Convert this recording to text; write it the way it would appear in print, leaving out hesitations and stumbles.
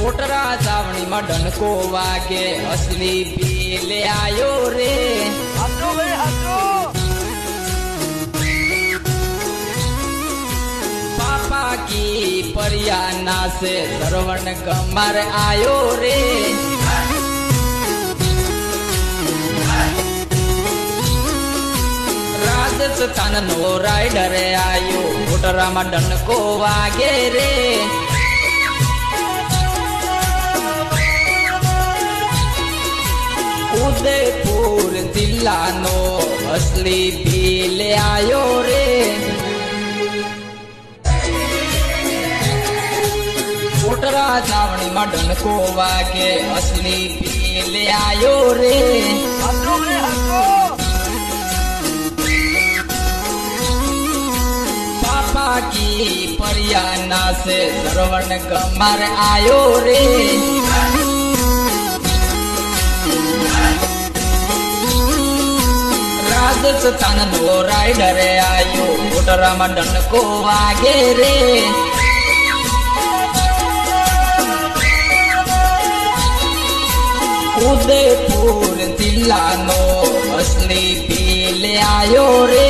कोटरा चावणी में डनको वागे असली पीले आयो रे। हाथो भाई हाथो। पापा की परियाना से सरवण गमार आयो रे। राजस्थान नो राइडर आयो कोटरा में डनको वागे रे। उदयपुर जिला नो असली भील आयो रे। कोटरा चावणी में डनको वागे असली भील आयो रे। हाथो भाई हाथो। पापा की परियाना से सरवण गमार आयो रे। राजस्थान नो राइडर आयो कोटरा में डनको वागे रे। उदयपुर जिला नो असली भील आयो रे।